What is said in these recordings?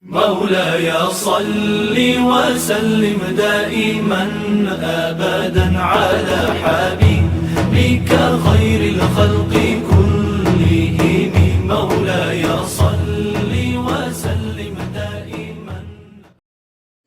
مولاي صل وسلم دائما أبدا على حبيبك خير الخلق كلهم مولاي صل وسلم دائما.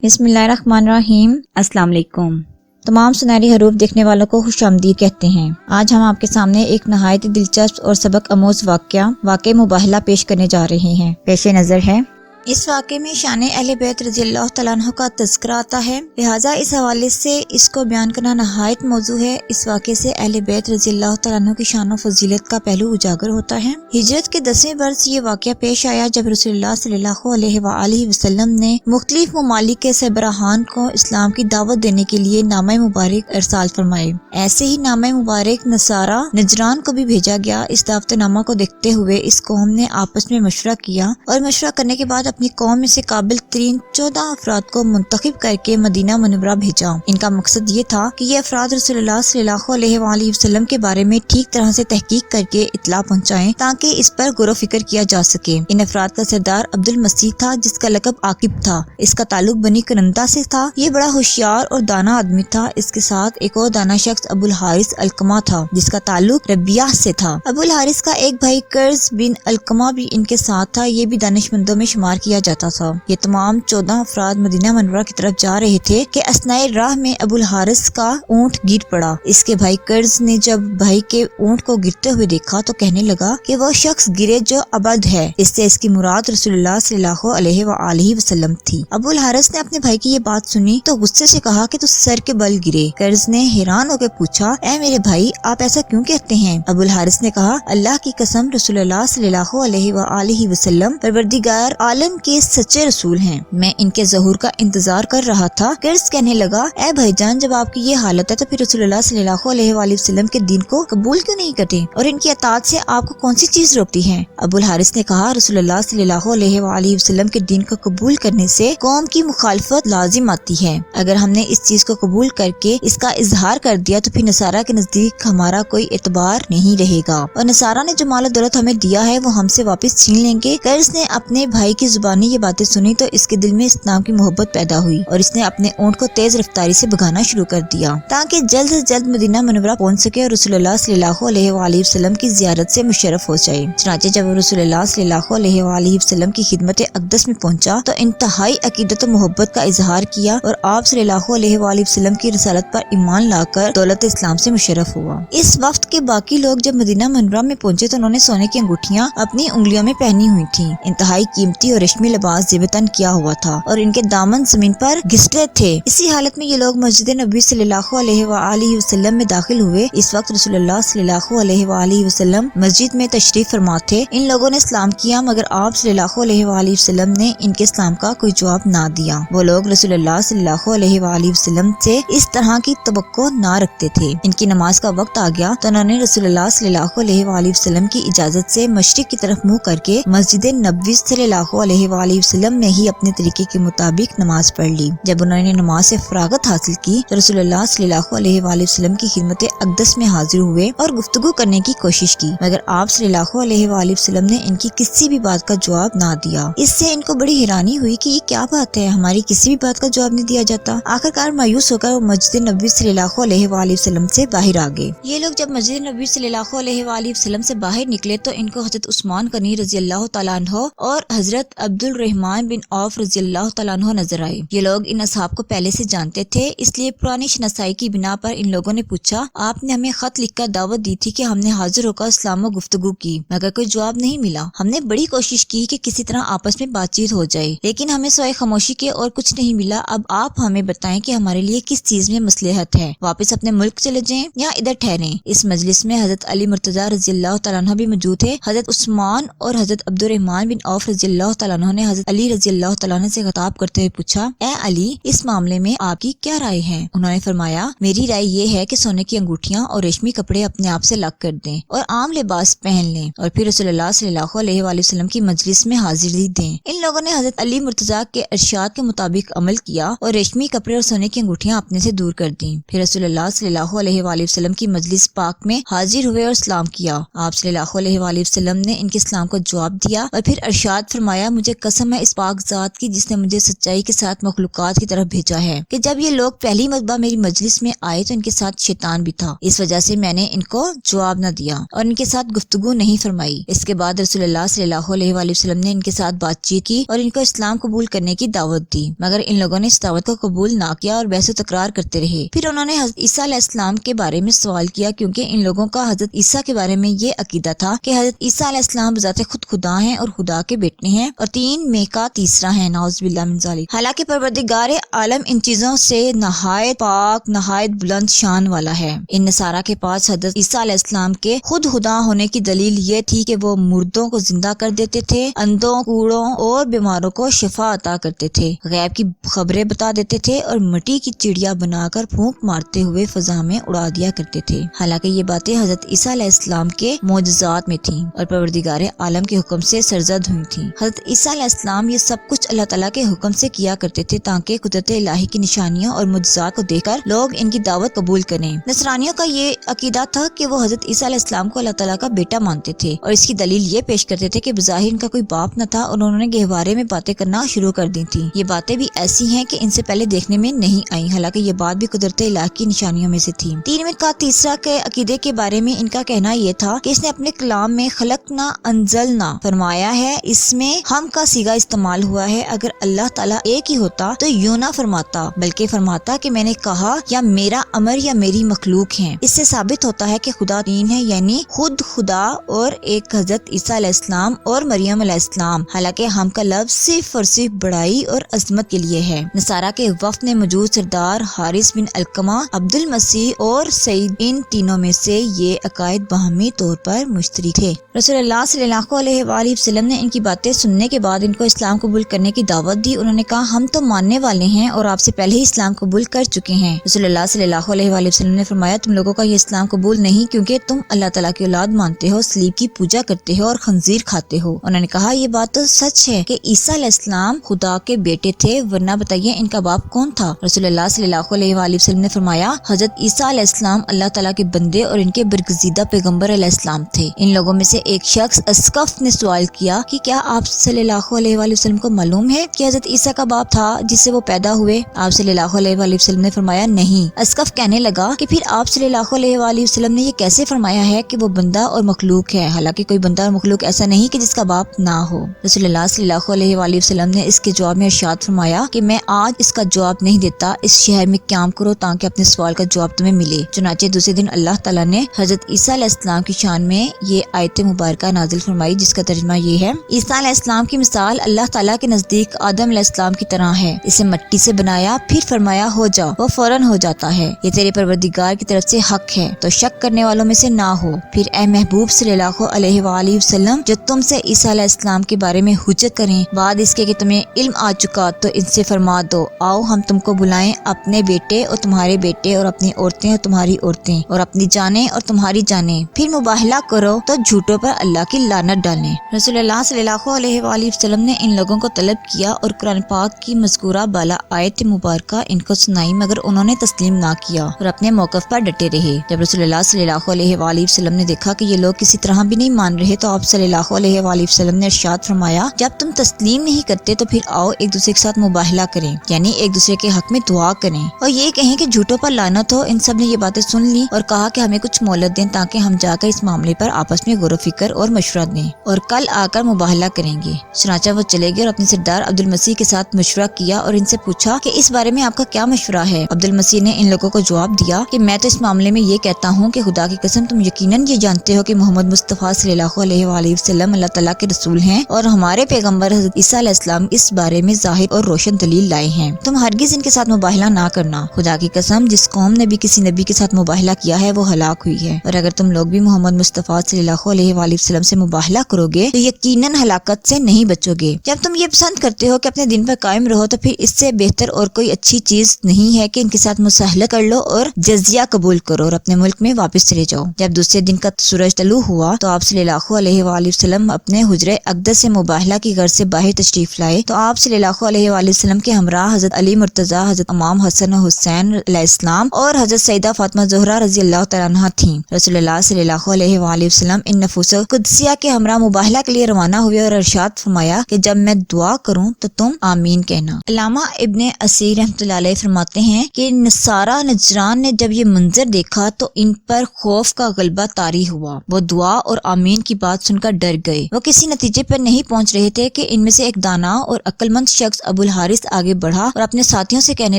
بسم اللہ الرحمن الرحیم. السلام علیکم. تمام سنہری حروف دیکھنے والوں کو خوش آمدید کہتے ہیں. آج ہم آپ کے سامنے ایک نہایت دلچسپ اور سبق آموز واقعہ مباہلا پیش کرنے جا رہے ہیں. پیش نظر ہے اس واقعے میں شان اہل بیت رضی اللہ تعالیٰ عنہ کا تذکرہ آتا ہے، لہٰذا اس حوالے سے اس کو بیان کرنا نہایت موضوع ہے. اس واقعے سے اہل بیت رضی اللہ تعالیٰ عنہ کی شان و فضیلت کا پہلو اجاگر ہوتا ہے. ہجرت کے 10ویں برس یہ واقعہ پیش آیا جب رسول اللہ صلی اللہ علیہ وآلہ وسلم نے مختلف ممالک کے سربراہان کو اسلام کی دعوت دینے کے لیے نامہ مبارک ارسال فرمائے. ایسے ہی نامہ مبارک نصارہ نجران کو بھی بھیجا گیا. اس دعوت نامہ کو دیکھتے ہوئے اس قوم نے آپس میں مشورہ کیا اور مشورہ کرنے کے بعد اپنی قوم میں سے قابل ترین 14 افراد کو منتخب کر کے مدینہ منورہ بھیجا. ان کا مقصد یہ تھا کہ یہ افراد رسول اللہ صلی اللہ علیہ وآلہ وسلم کے بارے میں ٹھیک طرح سے تحقیق کر کے اطلاع پہنچائیں تاکہ اس پر غور و فکر کیا جا سکے. ان افراد کا سردار عبد المسیح تھا جس کا لقب عاقب تھا. اس کا تعلق بنی کنندہ سے تھا. یہ بڑا ہوشیار اور دانا آدمی تھا. اس کے ساتھ ایک اور دانا شخص ابو الحارث القمہ تھا جس کا تعلق ربیہ سے تھا. ابو الحارث کا ایک بھائی قرز بن القمہ بھی ان کے ساتھ تھا. یہ بھی دانش مندوں میں شمار کیا جاتا تھا. یہ تمام 14 افراد مدینہ منورہ کی طرف جا رہے تھے کہ اثناء راہ میں ابو الحارث کا اونٹ گر پڑا. اس کے بھائی قرز نے جب بھائی کے اونٹ کو گرتے ہوئے دیکھا تو کہنے لگا کہ وہ شخص گرے جو عبد ہے. اس سے اس کی مراد رسول اللہ صلی اللہ علیہ وآلہ وسلم تھی. ابو الحارث نے اپنے بھائی کی یہ بات سنی تو غصے سے کہا کہ تو سر کے بل گرے. قرز نے حیران ہو کے پوچھا، اے میرے بھائی آپ ایسا کیوں کہتے ہیں؟ ابو الحارث نے کہا، اللہ کی قسم رسول اللہ صلی اللہ علیہ وآلہ وسلم پروردگار عالم کے سچے رسول ہیں. میں ان کے ظہور کا انتظار کر رہا تھا. قرز کہنے لگا، اے بھائی جان جب آپ کی یہ حالت ہے تو پھر رسول اللہ صلی اللہ علیہ وآلہ وسلم کے دین کو قبول کیوں نہیں کرتے اور ان کی اطاعت سے آپ کو کون سی چیز روکتی ہے؟ ابو الحارث نے کہا، رسول اللہ صلی اللہ علیہ وآلہ وسلم کے دین کو قبول کرنے سے قوم کی مخالفت لازم آتی ہے. اگر ہم نے اس چیز کو قبول کر کے اس کا اظہار کر دیا تو پھر نصارہ کے نزدیک ہمارا کوئی اعتبار نہیں رہے گا اور نصارہ نے جو مال و دولت ہمیں دیا ہے وہ ہم سے واپس چھین لیں گے. قرز نے اپنے بھائی کی زبانی یہ باتیں سنی تو اس کے دل میں اسلام کی محبت پیدا ہوئی اور اس نے اپنے اونٹ کو تیز رفتاری سے بھگانا شروع کر دیا تاکہ جلد سے جلد مدینہ منورہ پہنچ سکے اور رسول اللہ صلی اللہ علیہ وآلہ وسلم کی زیارت سے مشرف ہو جائے. چنانچہ جب وہ رسول اللہ صلی اللہ علیہ وآلہ وسلم کی خدمت اقدس میں پہنچا تو انتہائی عقیدت و محبت کا اظہار کیا اور آپ صلی اللہ علیہ وآلہ وسلم کی رسالت پر ایمان لا کر دولت اسلام سے مشرف ہوا. اس وقت کے باقی لوگ جب مدینہ منورہ میں پہنچے تو انہوں نے سونے کی انگوٹھیاں اپنی انگلیوں میں پہنی ہوئی تھیں. انتہائی قیمتی اور ریشمی لباس زیب تن کیا ہوا تھا اور ان کے دامن زمین پر گھسٹے تھے. اسی حالت میں یہ لوگ مسجد نبی صلی اللہ علیہ وآلہ وسلم میں داخل ہوئے. اس وقت رسول اللہ صلی اللہ علیہ وآلہ وسلم مسجد میں تشریف فرما تھے. ان لوگوں نے اسلام کیا مگر آپ صلی اللہ علیہ وآلہ وسلم نے ان کے اسلام کا کوئی جواب نہ دیا. وہ لوگ رسول اللہ صلی اللہ علیہ وآلہ وسلم سے اس طرح کی توقع نہ رکھتے تھے. ان کی نماز کا وقت آ گیا تو انہوں نے رسول اللہ صلی اللہ علیہ وآلہ وسلم کی اجازت سے مشرق کی طرف منہ کر کے مسجد نبوی صلی اللہ علیہ وآلہ وسلم میں ہی اپنے طریقے کے مطابق نماز پڑھ لی. جب انہوں نے نماز سے فراغت حاصل کی تو رسول اللہ صلی اللہ علیہ وآلہ وسلم کی خدمت اقدس میں حاضر ہوئے اور گفتگو کرنے کی کوشش کی مگر آپ صلی اللہ علیہ وآلہ وسلم نے ان کی کسی بھی بات کا جواب نہ دیا. اس سے ان کو بڑی حیرانی ہوئی کہ یہ کیا بات ہے، ہماری کسی بھی بات کا جواب نہیں دیا جاتا. آخرکار مایوس ہو کر وہ مسجد نبوی صلی اللہ علیہ وآلہ وسلم سے باہر آ گئے. یہ لوگ جب مسجد نبوی صلی اللہ علیہ وآلہ وسلم سے باہر نکلے تو ان کو حضرت عثمان غنی رضی اللہ تعالیٰ عنہ اور حضرت عبد الرحمن بن عوف رضی اللہ تعالیٰ عنہ نظر آئے. یہ لوگ ان اصحاب کو پہلے سے جانتے تھے، اس لیے پرانی شناسائی کی بنا پر ان لوگوں نے پوچھا، آپ نے ہمیں خط لکھ کر دعوت دی تھی کہ ہم نے حاضر ہو کر اسلام و گفتگو کی مگر کوئی جواب نہیں ملا. ہم نے بڑی کوشش کی کہ کسی طرح آپس میں بات چیت ہو جائے لیکن ہمیں سوائے خاموشی کے اور کچھ نہیں ملا. اب آپ ہمیں بتائیں کہ ہمارے لیے کس چیز میں مصلحت ہے، واپس اپنے ملک چلے جائیں یا ادھر ٹھہریں. اس مجلس میں حضرت علی مرتضیٰ رضی اللہ تعالیٰ عنہ بھی موجود تھے. حضرت عثمان اور حضرت عبد الرحمن بن عوف رضی اللہ تعالیٰ عنہ نے حضرت علی رضی اللہ تعالیٰ عنہ سے خطاب کرتے ہوئے پوچھا، اے علی اس معاملے میں آپ کی کیا رائے ہے؟ انہوں نے فرمایا، میری رائے یہ ہے کہ سونے کی انگوٹھیاں اور ریشمی کپڑے اپنے آپ سے لاک کر دیں اور عام لباس پہن لیں اور پھر رسول اللہ صلی اللہ علیہ وآلہ وسلم کی مجلس میں حاضری دیں. ان لوگوں نے حضرت علی مرتضیٰ کے ارشاد کے مطابق عمل کیا اور ریشمی کپڑے اور سونے کی انگوٹھیاں اپنے سے دور کر دیں. پھر رسول اللہ صلی اللہ علیہ وآلہ وسلم کی مجلس پاک میں حاضر ہوئے اور اسلام کیا. آپ صلی اللہ علیہ وآلہ وسلم نے ان کے اسلام کو جواب دیا اور پھر ارشاد فرمایا، مجھے مجھے قسم ہے اس پاک ذات کی جس نے مجھے سچائی کے ساتھ مخلوقات کی طرف بھیجا ہے کہ جب یہ لوگ پہلی مرتبہ میری مجلس میں آئے تو ان کے ساتھ شیطان بھی تھا، اس وجہ سے میں نے ان کو جواب نہ دیا اور ان کے ساتھ گفتگو نہیں فرمائی۔ اس کے بعد رسول اللہ صلی اللہ علیہ وآلہ وسلم نے ان کے ساتھ بات چیت کی اور ان کو اسلام قبول کرنے کی دعوت دی، مگر ان لوگوں نے اس دعوت کو قبول نہ کیا اور بحث و تکرار کرتے رہے۔ پھر انہوں نے حضرت عیسیٰ علیہ السلام کے بارے میں سوال کیا، کیونکہ ان لوگوں کا حضرت عیسیٰ کے بارے میں یہ عقیدہ تھا کہ حضرت عیسیٰ علیہ السلام بذات خود خدا ہیں اور خدا کے بیٹے ہیں اور تین میں کا تیسرا ہے، نعوذ باللہ من ذالک۔ حالانکہ پروردگار عالم ان چیزوں سے نہایت پاک، نہایت بلند شان والا ہے۔ ان نصارہ کے پاس حضرت عیسیٰ علیہ السلام کے خود خدا ہونے کی دلیل یہ تھی کہ وہ مردوں کو زندہ کر دیتے تھے، اندھوں، کوڑوں اور بیماروں کو شفا عطا کرتے تھے، غیب کی خبریں بتا دیتے تھے اور مٹی کی چڑیا بنا کر پھونک مارتے ہوئے فضا میں اڑا دیا کرتے تھے۔ حالانکہ یہ باتیں حضرت عیسیٰ علیہ السلام کے معجزات میں تھیں اور پروردگار عالم کے حکم سے سرزد ہوئی تھیں۔ حضرت عیسیٰ علیہ السلام یہ سب کچھ اللہ تعالیٰ کے حکم سے کیا کرتے تھے تاکہ قدرت الہی کی نشانیوں اور معجزات کو دیکھ کر لوگ ان کی دعوت قبول کریں۔ نصرانیوں کا یہ عقیدہ تھا کہ وہ حضرت عیسیٰ علیہ السلام کو اللہ تعالیٰ کا بیٹا مانتے تھے اور اس کی دلیل یہ پیش کرتے تھے کہ بظاہر ان کا کوئی باپ نہ تھا اور انہوں نے گہوارے میں باتیں کرنا شروع کر دی تھی۔ یہ باتیں بھی ایسی ہیں کہ ان سے پہلے دیکھنے میں نہیں آئیں، حالانکہ یہ بات بھی قدرت الہی کی نشانیوں میں سے تھی۔ تین میں کا تیسرا کے عقیدے کے بارے میں ان کا کہنا یہ تھا کہ اس نے اپنے کلام میں خلقنا انزلنا فرمایا ہے، اس میں ہم کا صیغہ استعمال ہوا ہے۔ اگر اللہ تعالیٰ ایک ہی ہوتا تو یوں نہ فرماتا، بلکہ فرماتا کہ میں نے کہا یا میرا امر یا میری مخلوق ہیں۔ اس سے ثابت ہوتا ہے کہ خدا تین ہے، یعنی خود خدا اور ایک حضرت عیسیٰ علیہ السلام اور مریم علیہ السلام، حالانکہ ہم کا لفظ صرف اور صرف بڑائی اور عظمت کے لیے ہے۔ نصارہ کے وفد میں موجود سردار حارث بن علقمہ، عبد المسیح اور سعید، ان تینوں میں سے یہ عقائد باہمی طور پر مشترک تھے۔ رسول اللہ صلی اللہ علیہ وآلہ وسلم نے ان کی باتیں سننے کے بعد ان کو اسلام قبول کرنے کی دعوت دی۔ انہوں نے کہا ہم تو ماننے والے ہیں اور آپ سے پہلے ہی اسلام قبول کر چکے ہیں۔ رسول اللہ صلی اللہ علیہ وآلہ وسلم نے فرمایا تم لوگوں کا یہ اسلام قبول نہیں کیونکہ تم اللہ تعالیٰ کی اولاد مانتے ہو، صلیب کی پوجا کرتے ہو اور خنزیر کھاتے ہو۔ انہوں نے کہا یہ بات تو سچ ہے کہ عیسیٰ علیہ السلام خدا کے بیٹے تھے، ورنہ بتائیے ان کا باپ کون تھا؟ رسول اللہ صلی اللہ علیہ وآلہ وسلم نے فرمایا حضرت عیسیٰ علیہ السلام اللہ تعالیٰ کے بندے اور ان کے برگزیدہ پیغمبر علیہ السلام تھے۔ ان لوگوں میں سے ایک شخص اسقف نے سوال کیا کہ کیا آپ صلی اللہ علیہ وآلہ وسلم کو معلوم ہے کہ حضرت عیسیٰ کا باپ تھا جس سے وہ پیدا ہوئے؟ آپ صلی اللہ علیہ وآلہ وسلم نے فرمایا نہیں۔ اسقف کہنے لگا کہ پھر آپ صلی اللہ علیہ وآلہ وسلم نے یہ کیسے فرمایا ہے کہ وہ بندہ اور مخلوق ہے، حالانکہ کوئی بندہ اور مخلوق ایسا نہیں کہ جس کا باپ نہ ہو۔ رسول اللہ صلی اللہ علیہ وآلہ وسلم نے اس کے جواب میں ارشاد فرمایا کہ میں آج اس کا جواب نہیں دیتا، اس شہر میں قیام کرو تاکہ اپنے سوال کا جواب تمہیں ملے۔ چنانچہ دوسرے دن اللہ تعالیٰ نے حضرت عیسیٰ علیہ السلام کی شان میں یہ آیت مبارکہ نازل فرمائی جس کا ترجمہ یہ ہے عیسیٰ علیہ السلام کی مثال اللہ تعالیٰ کے نزدیک آدم علیہ السلام کی طرح ہے، اسے مٹی سے بنایا پھر فرمایا ہو جا، وہ فوراً ہو جاتا ہے، یہ تیرے پروردگار کی طرف سے حق ہے تو شک کرنے والوں میں سے نہ ہو۔ پھر اے محبوب صلی اللہ علیہ وآلہ وسلم جو تم سے عیسیٰ علیہ السلام کے بارے میں حجت کریں بعد اس کے کہ تمہیں علم آ چکا تو ان سے فرما دو آؤ ہم تم کو بلائیں، اپنے بیٹے اور تمہارے بیٹے اور اپنی عورتیں اور تمہاری عورتیں اور اپنی جانیں اور تمہاری جانیں، پھر مباہلا کرو تو جھوٹوں پر اللہ کی لعنت ڈالیں۔ رسول اللہ صلی اللہ علیہ وآلہ وسلم نے ان لوگوں کو طلب کیا اور قرآن پاک کی مذکورہ بالا آیت مبارکہ ان کو سنائی، مگر انہوں نے تسلیم نہ کیا اور اپنے موقف پر ڈٹے رہے۔ جب رسول اللہ صلی اللہ علیہ وآلہ وسلم نے دیکھا کہ یہ لوگ کسی طرح بھی نہیں مان رہے تو آپ صلی اللہ علیہ وآلہ وسلم نے ارشاد فرمایا جب تم تسلیم نہیں کرتے تو پھر آؤ ایک دوسرے کے ساتھ مباہلا کریں، یعنی ایک دوسرے کے حق میں دعا کریں اور یہ کہیں کہ جھوٹوں پر لعنت ہو۔ ان سب نے یہ باتیں سن لی اور کہا کہ ہمیں کچھ مہلت دیں تاکہ ہم جا کر اس معاملے پر آپس میں غور و فکر اور مشورہ دیں اور کل آ کر مباہلا کریں گے۔ چنانچہ وہ چلے گئے اور اپنے سردار عبد المسیح کے ساتھ مشورہ کیا اور ان سے پوچھا کہ اس بارے میں آپ کا کیا مشورہ ہے؟ عبد المسیح نے ان لوگوں کو جواب دیا کہ میں تو اس معاملے میں یہ کہتا ہوں کہ خدا کی قسم تم یقیناً یہ جانتے ہو کہ محمد مصطفیٰ صلی اللہ علیہ وآلہ وسلم اللہ تعالیٰ کے رسول ہیں اور ہمارے پیغمبر حضرت عیسیٰ علیہ السلام اس بارے میں ظاہر اور روشن دلیل لائے ہیں، تم ہرگز ان کے ساتھ مباہلا نہ کرنا۔ خدا کی قسم جس قوم نے بھی کسی نبی کے ساتھ مباہلا کیا ہے وہ ہلاک ہوئی ہے، اور اگر تم لوگ بھی محمد مصطفیٰ صلی اللہ علیہ وآلہ وسلم سے مباہلا کرو گے تو یقیناً ہلاکت سے نہیں بچو گے۔ جب تم یہ پسند کرتے ہو کہ اپنے دین پر قائم رہو تو پھر اس سے بہتر اور کوئی اچھی چیز نہیں ہے کہ ان کے ساتھ مساہلت کر لو اور جزیہ قبول کرو اور اپنے ملک میں واپس چلے جاؤ۔ جب دوسرے دن کا سورج طلوع ہوا تو آپ صلی اللہ علیہ وآلہ وسلم اپنے حجرے اقدس سے مباہلا کی غرض سے باہر تشریف لائے تو آپ صلی اللہ علیہ وآلہ وسلم کے ہمراہ حضرت علی مرتضی، حضرت امام حسن و حسین علیہ السلام اور حضرت سیدہ فاطمہ زہرا رضی اللہ تعالیٰ عنہا تھیں۔ رسول اللہ صلی اللہ علیہ وآلہ وسلم ان نفوس قدسیہ کے ہمراہ مباہلا کے لیے روانہ ہوئے اور ارشاد فرمایا فرمایا کہ جب میں دعا کروں تو تم آمین کہنا۔ علامہ ابن اسیر رحمۃ اللہ علیہ فرماتے ہیں کہ نصارہ نجران نے جب یہ منظر دیکھا تو ان پر خوف کا غلبہ طاری ہوا، وہ دعا اور آمین کی بات سن کر ڈر گئے۔ وہ کسی نتیجے پر نہیں پہنچ رہے تھے کہ ان میں سے ایک دانا اور عقل مند شخص ابو الحارث آگے بڑھا اور اپنے ساتھیوں سے کہنے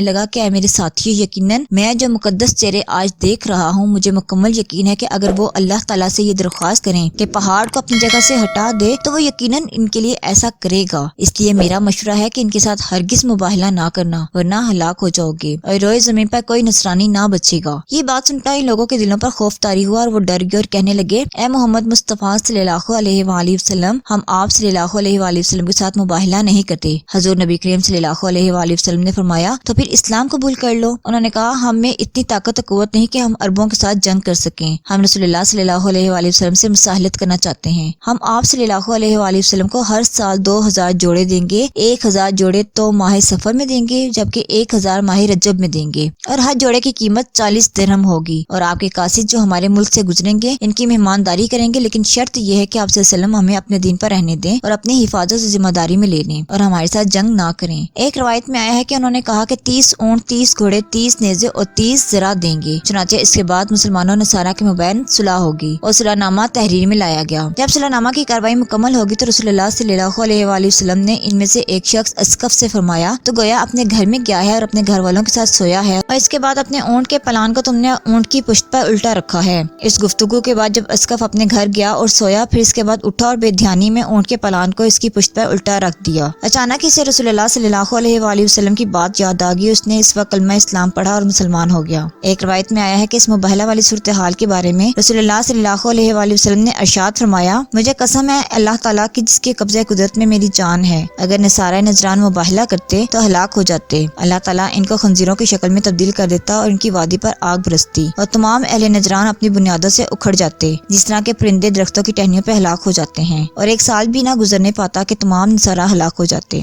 لگا کہ اے میرے ساتھیو، یقیناً میں جو مقدس چہرے آج دیکھ رہا ہوں، مجھے مکمل یقین ہے کہ اگر وہ اللہ تعالیٰ سے یہ درخواست کریں کہ پہاڑ کو اپنی جگہ سے ہٹا دے تو وہ یقیناً ان کے لیے ایسا کرے گا۔ اس لیے میرا مشورہ ہے کہ ان کے ساتھ ہرگز مباہلہ نہ کرنا ورنہ ہلاک ہو جاؤ گے اور روئے زمین پر کوئی نصرانی نہ بچے گا۔ یہ بات سن کر ان لوگوں کے دلوں پر خوف طاری ہوا اور وہ ڈر گئے اور کہنے لگے، اے محمد مصطفیٰ صلی اللہ علیہ وآلہ وسلم، ہم آپ صلی اللہ علیہ وآلہ وسلم کے ساتھ مباہلہ نہیں کرتے۔ حضور نبی کریم صلی اللہ علیہ وآلہ وسلم نے فرمایا، تو پھر اسلام قبول کر لو۔ انہوں نے کہا، ہم میں اتنی طاقت و قوت نہیں کہ ہم عربوں کے ساتھ جنگ کر سکیں، ہم رسول اللہ صلی اللہ علیہ وآلہ وسلم سے مصالحت کرنا چاہتے ہیں۔ ہم آپ صلی اللہ علیہ وآلہ وسلم کو ہر سال 2000 جوڑے دیں گے، 1000 جوڑے تو ماہ سفر میں دیں گے جبکہ 1000 ماہ رجب میں دیں گے، اور ہر جوڑے کی قیمت 40 درہم ہوگی، اور آپ کے قاصد جو ہمارے ملک سے گزریں گے ان کی مہمانداری کریں گے، لیکن شرط یہ ہے کہ آپ صلی اللہ علیہ وسلم ہمیں اپنے دین پر رہنے دیں اور اپنی حفاظت سے ذمہ داری میں لے لیں اور ہمارے ساتھ جنگ نہ کریں۔ ایک روایت میں آیا ہے کہ انہوں نے کہا کہ 30 اونٹ، 30 گھوڑے، 30 نیزے اور 30 ذرا دیں گے۔ چنانچہ اس کے بعد مسلمانوں نصارہ کے مابین صلح ہوگی اور صلح نامہ تحریر میں لایا گیا۔ جب صلح نامہ کی کارروائی مکمل ہوگی تو رسول اللہ صلی اللہ علیہ وآلہ وسلم نے ان میں سے ایک شخص اسقف سے فرمایا، تو گویا اپنے گھر میں گیا ہے اور اپنے گھر والوں کے ساتھ سویا ہے، اور اس کے بعد اپنے اونٹ کے پلان کو تم نے اونٹ کی پشت پر الٹا رکھا ہے۔ اس گفتگو کے بعد جب اسقف اپنے گھر گیا اور سویا، پھر اس کے بعد اٹھا اور بے دھیانی میں اونٹ کے پلان کو اس کی پشت پر الٹا رکھ دیا۔ اچانک اسے رسول اللہ صلی اللہ علیہ وآلہ وسلم کی بات یاد آ گئی، اس نے اس وقت کلمہ اسلام پڑھا اور مسلمان ہو گیا۔ ایک روایت میں آیا ہے کہ اس مباہلہ والی صورتحال کے بارے میں رسول اللہ صلی اللہ علیہ وآلہ وسلم نے ارشاد فرمایا، مجھے قسم ہے اللہ تعالیٰ کی جس کے قبضہ قدرت میں میری جان ہے، اگر نصارہ نجران مباہلہ کرتے تو ہلاک ہو جاتے، اللہ تعالیٰ ان کو خنزیروں کی شکل میں تبدیل کر دیتا اور ان کی وادی پر آگ برستی اور تمام اہل نجران اپنی بنیادوں سے اکھڑ جاتے، جس طرح کے پرندے درختوں کی ٹہنیوں پہ ہلاک ہو جاتے ہیں، اور ایک سال بھی نہ گزرنے پاتا کہ تمام نصارہ ہلاک ہو جاتے۔